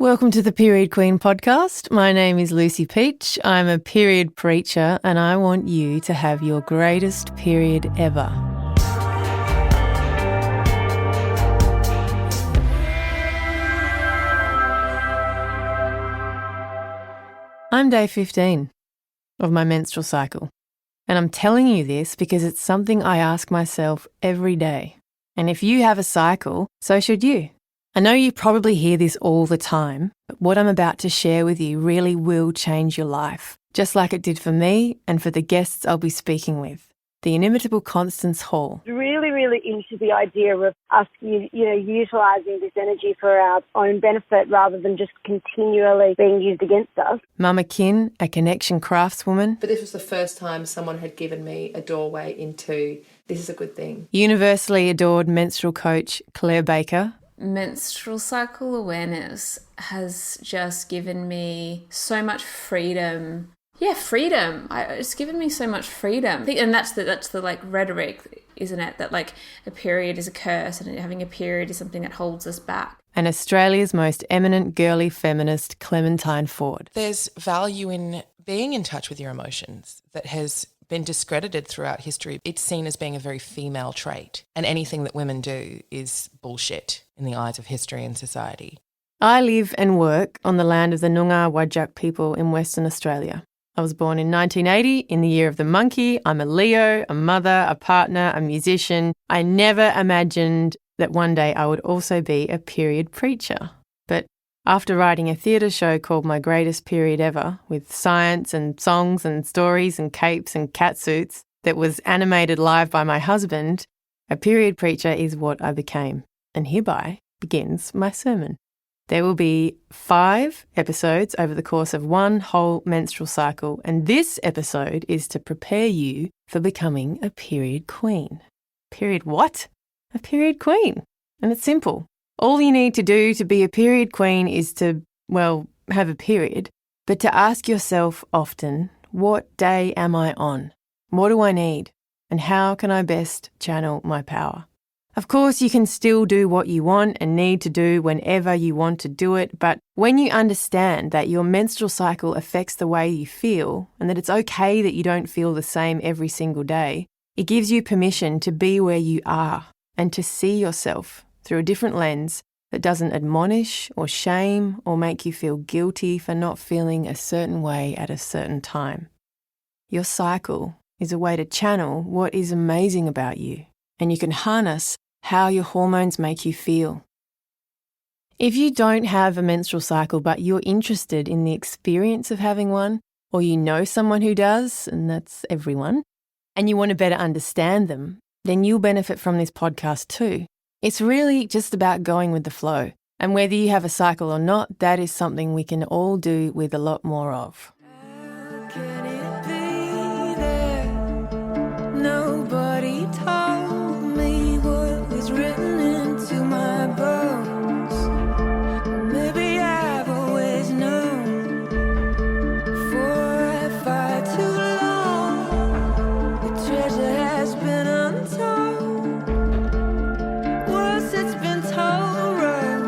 Welcome to the Period Queen podcast. My name is Lucy Peach. I'm a period preacher and I want you to have your greatest period ever. I'm day 15 of my menstrual cycle, and I'm telling you this because it's something I ask myself every day. And if you have a cycle, so should you. I know you probably hear this all the time, but what I'm about to share with you really will change your life, just like it did for me and for the guests I'll be speaking with. The inimitable Constance Hall. Really into the idea of us, utilising this energy for our own benefit rather than just continually being used against us. Mama Kin, a connection craftswoman. But this was the first time someone had given me a doorway into this is a good thing. Universally adored menstrual coach Claire Baker. Menstrual cycle awareness has just given me so much freedom. Yeah, freedom. It's given me so much freedom. And that's the like rhetoric, isn't it? That like a period is a curse and having a period is something that holds us back. And Australia's most eminent girly feminist, Clementine Ford. There's value in being in touch with your emotions that has been discredited throughout history. It's seen as being a very female trait, and anything that women do is bullshit in the eyes of history and society. I live and work on the land of the Noongar Whadjuk people in Western Australia. I was born in 1980, in the year of the monkey. I'm a Leo, a mother, a partner, a musician. I never imagined that one day I would also be a period preacher. But after writing a theatre show called My Greatest Period Ever, with science and songs and stories and capes and catsuits that was animated live by my husband, a period preacher is what I became. And hereby begins my sermon. There will be 5 episodes over the course of one whole menstrual cycle, and this episode is to prepare you for becoming a period queen. Period what? A period queen. And it's simple. All you need to do to be a period queen is to, have a period, but to ask yourself often, what day am I on? What do I need? And how can I best channel my power? Of course, you can still do what you want and need to do whenever you want to do it, but when you understand that your menstrual cycle affects the way you feel and that it's okay that you don't feel the same every single day, it gives you permission to be where you are and to see yourself through a different lens that doesn't admonish or shame or make you feel guilty for not feeling a certain way at a certain time. Your cycle is a way to channel what is amazing about you, and you can harness how your hormones make you feel. If you don't have a menstrual cycle but you're interested in the experience of having one, or you know someone who does, and that's everyone, and you want to better understand them, then you'll benefit from this podcast too. It's really just about going with the flow. And whether you have a cycle or not, that is something we can all do with a lot more of. How can it be that nobody told me what was written into my bones? Maybe I've always known for far too long. The treasure has been untold. Once it's been told wrong,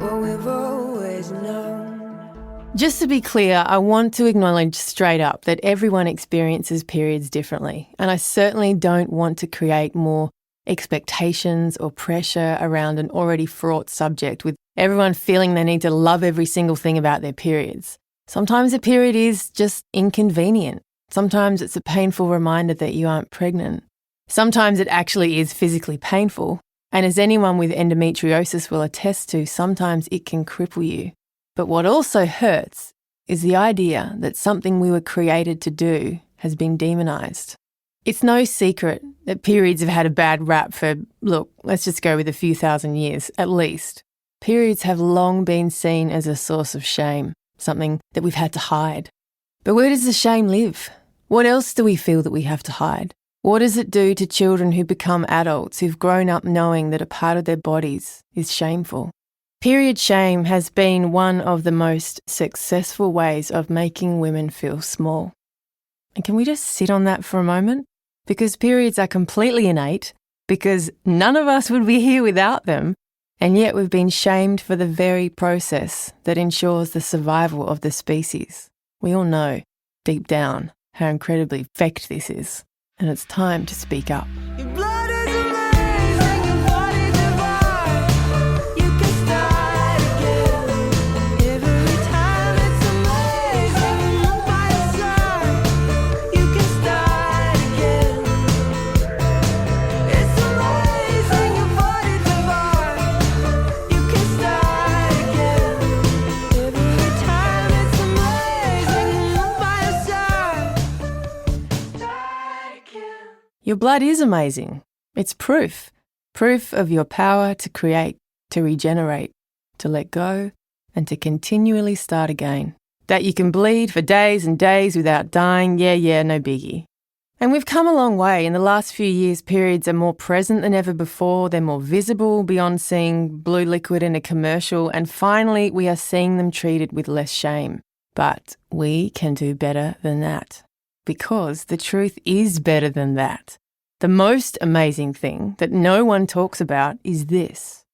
well, we've always known. Just to be clear, I want to acknowledge straight up that everyone experiences periods differently, and I certainly don't want to create more expectations or pressure around an already fraught subject with everyone feeling they need to love every single thing about their periods. Sometimes a period is just inconvenient. Sometimes it's a painful reminder that you aren't pregnant. Sometimes it actually is physically painful, and as anyone with endometriosis will attest to, sometimes it can cripple you. But what also hurts is the idea that something we were created to do has been demonised. It's no secret that periods have had a bad rap for, let's just go with a few thousand years, at least. Periods have long been seen as a source of shame, something that we've had to hide. But where does the shame live? What else do we feel that we have to hide? What does it do to children who become adults who've grown up knowing that a part of their bodies is shameful? Period shame has been one of the most successful ways of making women feel small. And can we just sit on that for a moment? Because periods are completely innate, because none of us would be here without them, And yet we've been shamed for the very process that ensures the survival of the species. We all know, deep down, how incredibly fecked this is. And it's time to speak up. Your blood is amazing, your body divine. You can start again. Every time it's amazing, I'm by your side. You can start again. It's amazing, your body divine. You can start again. Every time it's amazing, I'm by your side. Start again. Your blood is amazing. It's proof. Proof of your power to create, to regenerate, to let go, and to continually start again. That you can bleed for days and days without dying, yeah, no biggie. And we've come a long way. In the last few years, periods are more present than ever before. They're more visible beyond seeing blue liquid in a commercial. And finally, we are seeing them treated with less shame. But we can do better than that. Because the truth is better than that. The most amazing thing that no one talks about is this.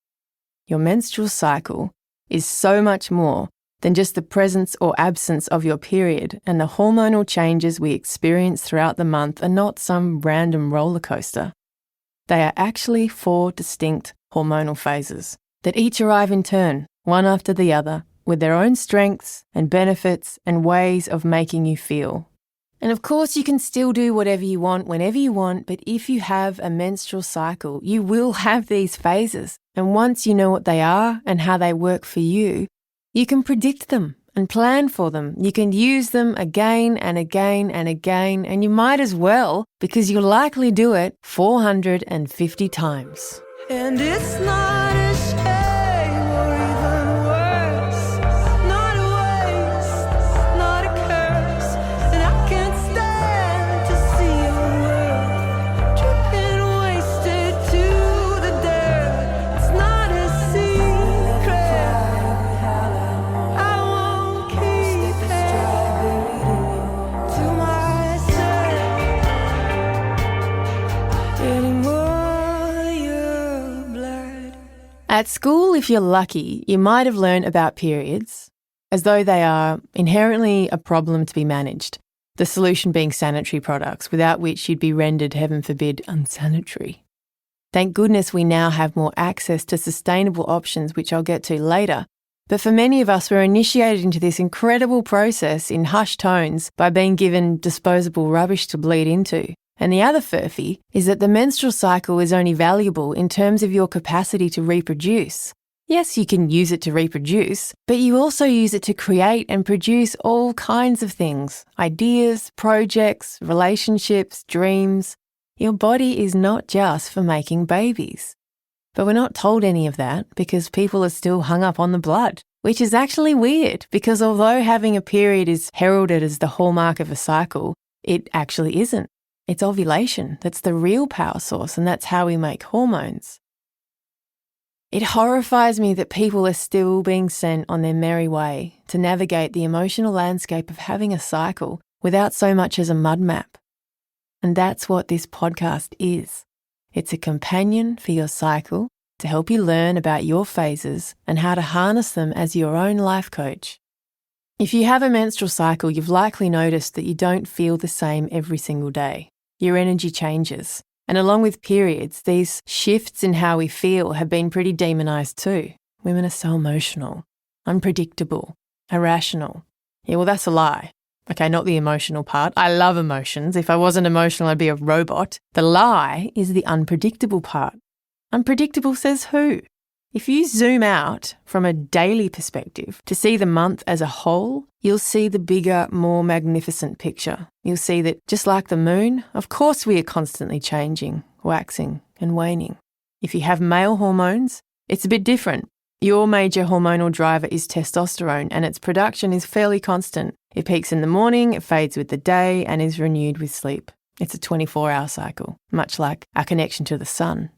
Your menstrual cycle is so much more than just the presence or absence of your period, and the hormonal changes we experience throughout the month are not some random roller coaster. They are actually 4 distinct hormonal phases that each arrive in turn, one after the other, with their own strengths and benefits and ways of making you feel. And of course, you can still do whatever you want, whenever you want, but if you have a menstrual cycle, you will have these phases. And once you know what they are and how they work for you, you can predict them and plan for them. You can use them again and again and again, and you might as well, because you'll likely do it 450 times. And it's not a shame or even worse. Not a waste, not a curse. And I can't stand to see your worth dripping wasted to the dirt. It's not a secret. I won't keep it to myself anymore. Your blood. At school, if you're lucky, you might have learned about periods as though they are inherently a problem to be managed, the solution being sanitary products, without which you'd be rendered, heaven forbid, unsanitary. Thank goodness we now have more access to sustainable options, which I'll get to later. But for many of us, we're initiated into this incredible process in hushed tones by being given disposable rubbish to bleed into. And the other furphy is that the menstrual cycle is only valuable in terms of your capacity to reproduce. Yes, you can use it to reproduce, but you also use it to create and produce all kinds of things. Ideas, projects, relationships, dreams. Your body is not just for making babies. But we're not told any of that because people are still hung up on the blood, which is actually weird because although having a period is heralded as the hallmark of a cycle, it actually isn't. It's ovulation that's the real power source, and that's how we make hormones. It horrifies me that people are still being sent on their merry way to navigate the emotional landscape of having a cycle without so much as a mud map. And that's what this podcast is. It's a companion for your cycle to help you learn about your phases and how to harness them as your own life coach. If you have a menstrual cycle, you've likely noticed that you don't feel the same every single day. Your energy changes. And along with periods, these shifts in how we feel have been pretty demonised too. Women are so emotional, unpredictable, irrational. Yeah, well, that's a lie. Okay, not the emotional part. I love emotions. If I wasn't emotional, I'd be a robot. The lie is the unpredictable part. Unpredictable says who? If you zoom out from a daily perspective to see the month as a whole, you'll see the bigger, more magnificent picture. You'll see that just like the moon, of course we are constantly changing, waxing and waning. If you have male hormones, it's a bit different. Your major hormonal driver is testosterone and its production is fairly constant. It peaks in the morning, it fades with the day and is renewed with sleep. It's a 24-hour cycle, much like our connection to the sun.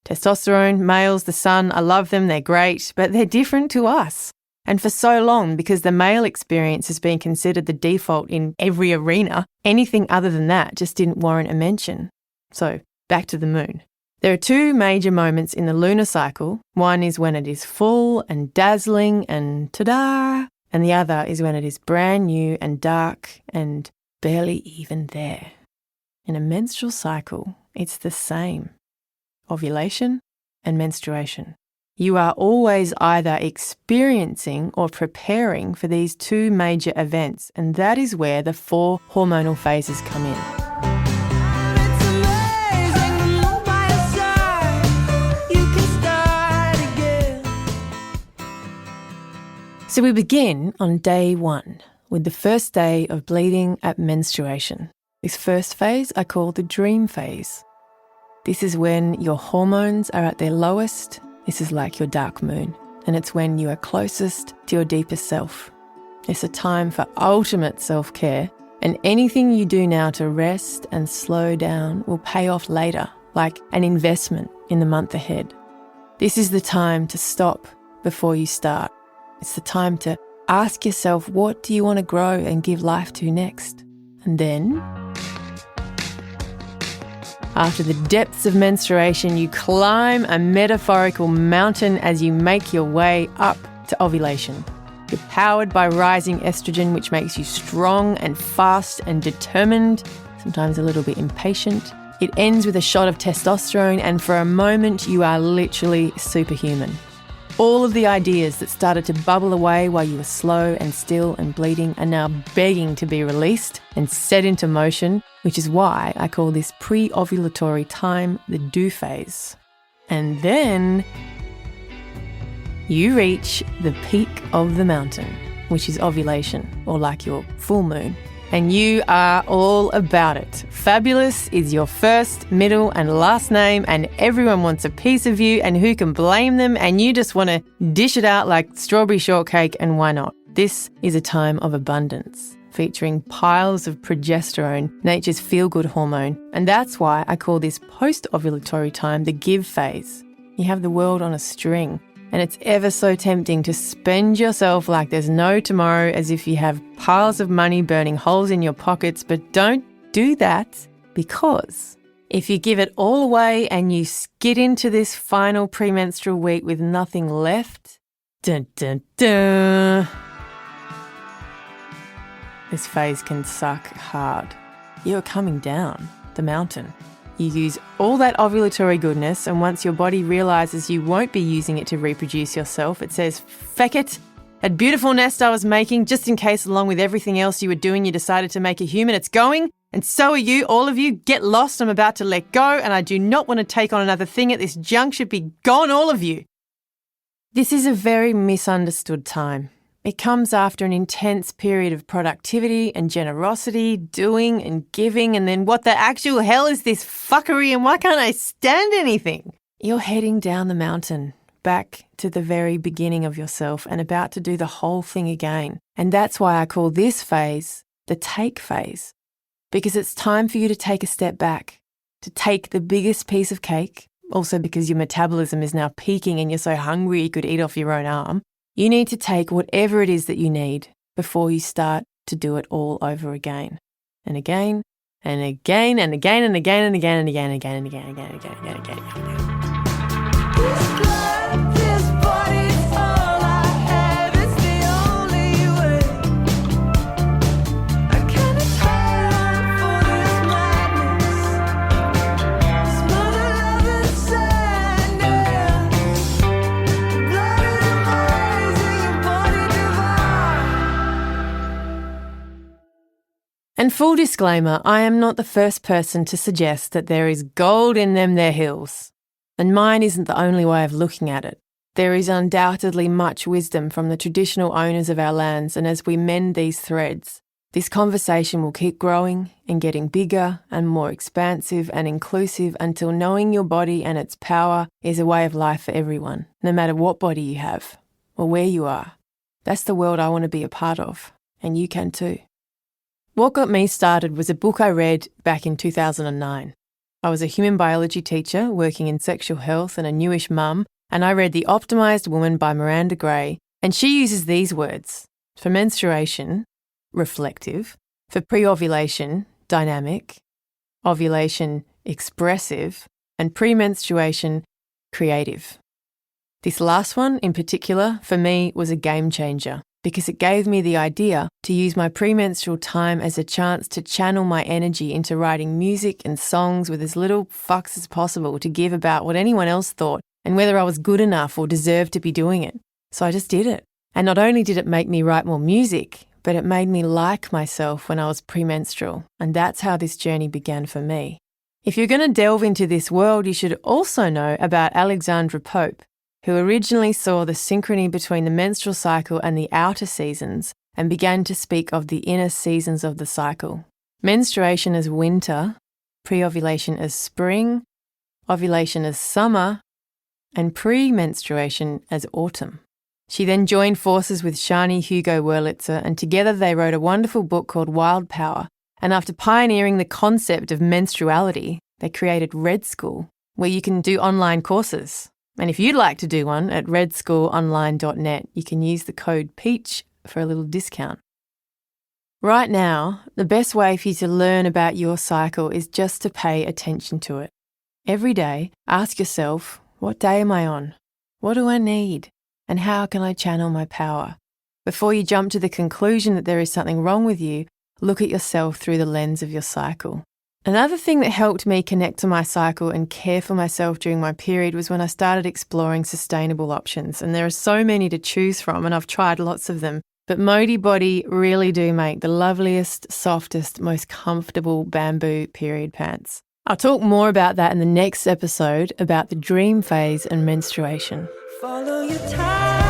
Testosterone, males, the sun, I love them, they're great, but they're different to us. And for so long, because the male experience has been considered the default in every arena, anything other than that just didn't warrant a mention. So, back to the moon. There are two major moments in the lunar cycle. One is when it is full and dazzling and ta-da, and the other is when it is brand new and dark and barely even there. In a menstrual cycle, it's the same. Ovulation and menstruation. You are always either experiencing or preparing for these two major events, and that is where the 4 hormonal phases come in. It's amazing when you're by your side. You can start again. So we begin on day 1 with the first day of bleeding at menstruation. This first phase I call the dream phase. This is when your hormones are at their lowest. This is like your dark moon, and it's when you are closest to your deepest self. It's a time for ultimate self-care, and anything you do now to rest and slow down will pay off later, like an investment in the month ahead. This is the time to stop before you start. It's the time to ask yourself, what do you want to grow and give life to next? And then, after the depths of menstruation, you climb a metaphorical mountain as you make your way up to ovulation. You're powered by rising estrogen, which makes you strong and fast and determined, sometimes a little bit impatient. It ends with a shot of testosterone, and for a moment you are literally superhuman. All of the ideas that started to bubble away while you were slow and still and bleeding are now begging to be released and set into motion, which is why I call this pre-ovulatory time the do phase. And then you reach the peak of the mountain, which is ovulation, or like your full moon. And you are all about it. Fabulous is your first, middle and last name, and everyone wants a piece of you, and who can blame them? And you just want to dish it out like strawberry shortcake, and why not? This is a time of abundance, featuring piles of progesterone, nature's feel-good hormone. And that's why I call this post-ovulatory time the give phase. You have the world on a string. And it's ever so tempting to spend yourself like there's no tomorrow, as if you have piles of money burning holes in your pockets. But don't do that, because if you give it all away and you skid into this final premenstrual week with nothing left, dun dun dun, this phase can suck hard. You're coming down the mountain. You use all that ovulatory goodness, and once your body realises you won't be using it to reproduce yourself, it says, feck it. That beautiful nest I was making, just in case along with everything else you were doing, you decided to make a human, it's going. And so are you, all of you. Get lost, I'm about to let go, and I do not want to take on another thing at this juncture. Be gone, all of you. This is a very misunderstood time. It comes after an intense period of productivity and generosity, doing and giving, and then what the actual hell is this fuckery, and why can't I stand anything? You're heading down the mountain, back to the very beginning of yourself, and about to do the whole thing again. And that's why I call this phase the take phase, because it's time for you to take a step back, to take the biggest piece of cake, also because your metabolism is now peaking and you're so hungry you could eat off your own arm. You need to take whatever it is that you need before you start to do it all over again. And again, and again, and again, and again, and again, and again, and again, and again, and again, and again, and again, and again, and again. This love, this body's all I have. It's the only way. I can't atone for this madness. Smother love and sadness. Blood is amazing, your body divine. And full disclaimer, I am not the first person to suggest that there is gold in them their hills. And mine isn't the only way of looking at it. There is undoubtedly much wisdom from the traditional owners of our lands, and as we mend these threads, this conversation will keep growing and getting bigger and more expansive and inclusive until knowing your body and its power is a way of life for everyone, no matter what body you have or where you are. That's the world I want to be a part of, and you can too. What got me started was a book I read back in 2009. I was a human biology teacher working in sexual health and a newish mum, and I read The Optimised Woman by Miranda Gray, and she uses these words: for menstruation, reflective; for pre-ovulation, dynamic; ovulation, expressive; and premenstruation, creative. This last one in particular, for me, was a game changer because it gave me the idea to use my premenstrual time as a chance to channel my energy into writing music and songs with as little fucks as possible to give about what anyone else thought and whether I was good enough or deserved to be doing it. So I just did it. And not only did it make me write more music, but it made me like myself when I was premenstrual. And that's how this journey began for me. If you're going to delve into this world, you should also know about Alexandra Pope, who originally saw the synchrony between the menstrual cycle and the outer seasons and began to speak of the inner seasons of the cycle. Menstruation as winter, pre-ovulation as spring, ovulation as summer, and pre-menstruation as autumn. She then joined forces with Shani Hugo Wurlitzer, and together they wrote a wonderful book called Wild Power. And after pioneering the concept of menstruality, they created Red School, where you can do online courses. And if you'd like to do one at redschoolonline.net, you can use the code PEACH for a little discount. Right now, the best way for you to learn about your cycle is just to pay attention to it. Every day, ask yourself, what day am I on? What do I need? And how can I channel my power? Before you jump to the conclusion that there is something wrong with you, look at yourself through the lens of your cycle. Another thing that helped me connect to my cycle and care for myself during my period was when I started exploring sustainable options. And there are so many to choose from, and I've tried lots of them. But Modi Body really do make the loveliest, softest, most comfortable bamboo period pants. I'll talk more about that in the next episode about the dream phase and menstruation. Follow your time.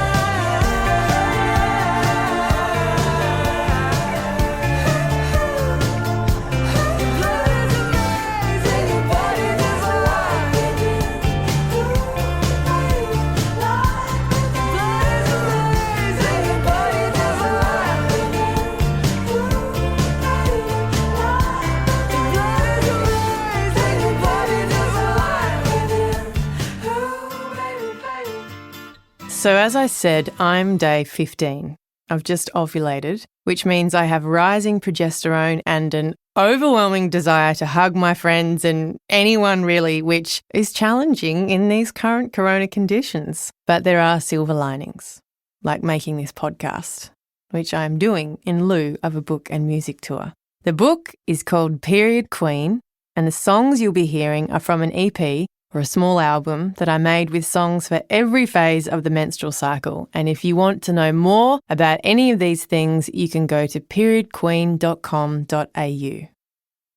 So as I said, I'm day 15. I've just ovulated, which means I have rising progesterone and an overwhelming desire to hug my friends and anyone really, which is challenging in these current corona conditions. But there are silver linings, like making this podcast, which I'm doing in lieu of a book and music tour. The book is called Period Queen, and the songs you'll be hearing are from an EP or a small album that I made with songs for every phase of the menstrual cycle. And if you want to know more about any of these things, you can go to periodqueen.com.au.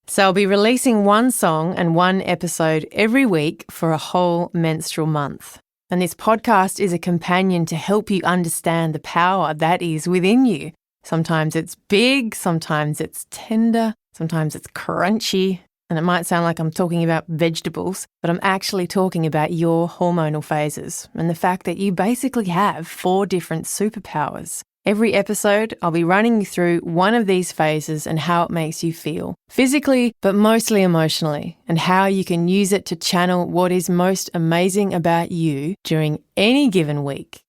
So I'll be releasing one song and one episode every week for a whole menstrual month. And this podcast is a companion to help you understand the power that is within you. Sometimes it's big, sometimes it's tender, sometimes it's crunchy. And it might sound like I'm talking about vegetables, but I'm actually talking about your hormonal phases and the fact that you basically have 4 different superpowers. Every episode, I'll be running you through one of these phases and how it makes you feel, physically, but mostly emotionally, and how you can use it to channel what is most amazing about you during any given week.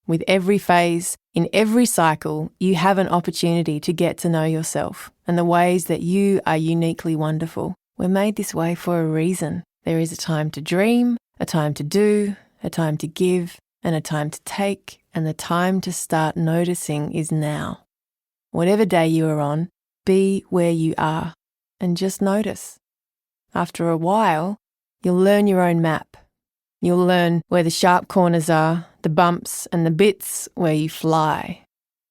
With every phase, in every cycle, you have an opportunity to get to know yourself and the ways that you are uniquely wonderful. We're made this way for a reason. There is a time to dream, a time to do, a time to give, and a time to take, and the time to start noticing is now. Whatever day you are on, be where you are and just notice. After a while, you'll learn your own map. You'll learn where the sharp corners are, the bumps and the bits where you fly.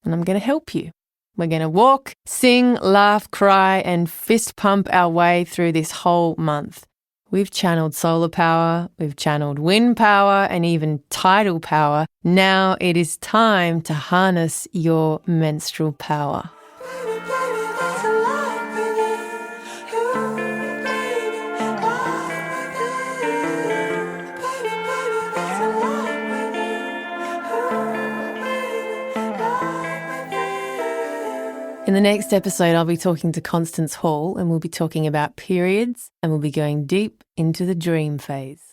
And I'm going to help you. We're going to walk, sing, laugh, cry, and fist pump our way through this whole month. We've channeled solar power, we've channeled wind power, and even tidal power. Now it is time to harness your menstrual power. In the next episode, I'll be talking to Constance Hall and we'll be talking about periods and we'll be going deep into the dream phase.